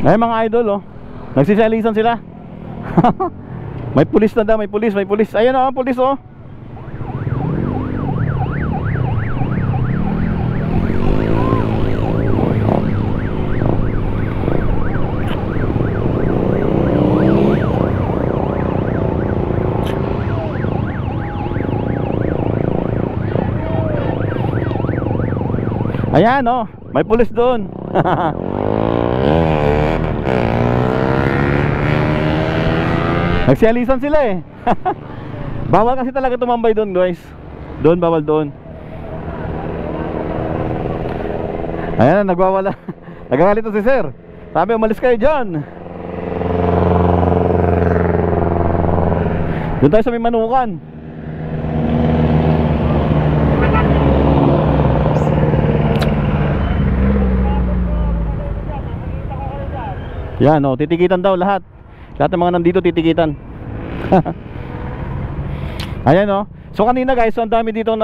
Ay mga idol oh, nagsisalisan sila. May pulis na daw, may pulis, may pulis. Ayan oh, pulis oh. Ayan oh, may pulis doon. Nagsialisan sila eh. Bawal kasi talaga tumambay doon guys. Doon, bawal doon. Ayan, nagwawala. Nagagalit to si sir. Sabi, umalis kayo dyan. Doon tayo sa may Manukan. Yan o, titikitan daw lahat. Lahat ng mga nandito titikitan. Ayan o. So kanina guys, so ang dami dito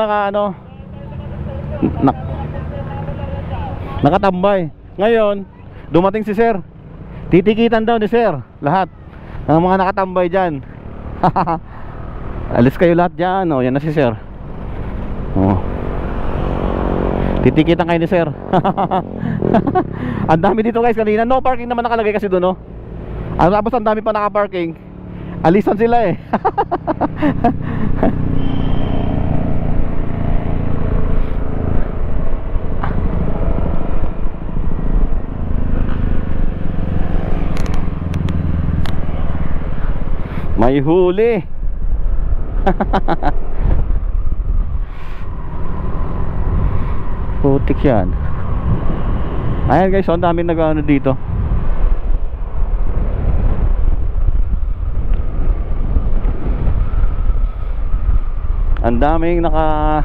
nakatambay. Ngayon, dumating si sir. Titikitan daw ni sir lahat ng mga nakatambay dyan. Alis kayo lahat dyan. O, yan na si sir. O, titikitan kayo ni sir. Ang dami dito guys kanina. No parking naman nakalagay kasi doon, no? Tapos ang dami pa naka-parking. Alisan sila eh. May huli. Putik yan. Ayan guys, ang daming nag-ano dito. Ang daming naka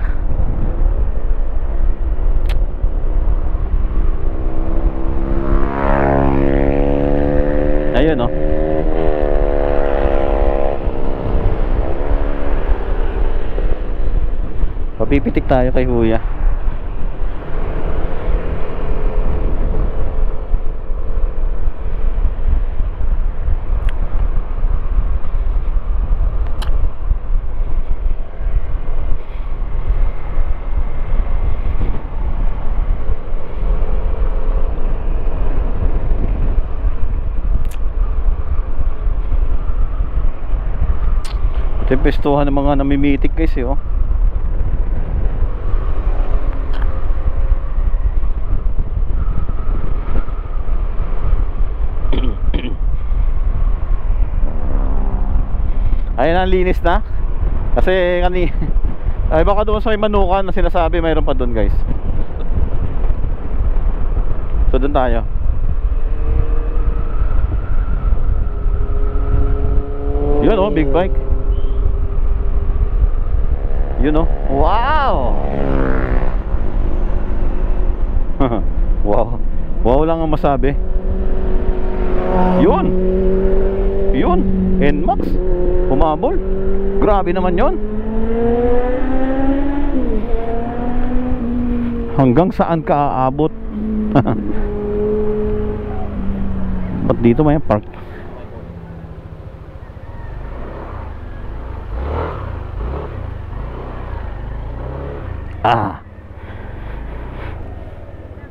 ayun oh. Papipitik tayo kay Huya. Tempestuhan ng mga namimitik guys eh oh. Ayun ang linis na. Kasi ay baka doon sa may Manukan na sinasabi mayroon pa doon guys. So doon tayo. Yun oh, big bike. Yun oh. Wow. Wow. Wow lang ang masabi. Yun. Yun. NMAX. Humabol. Grabe naman yun. Hanggang saan ka aabot? Ba't dito may park? Ah,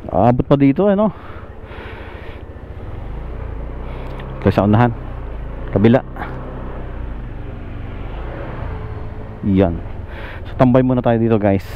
aabot pa dito ano? Kasi sa unahan, kabila. Yan. So tambay muna tayo dito guys.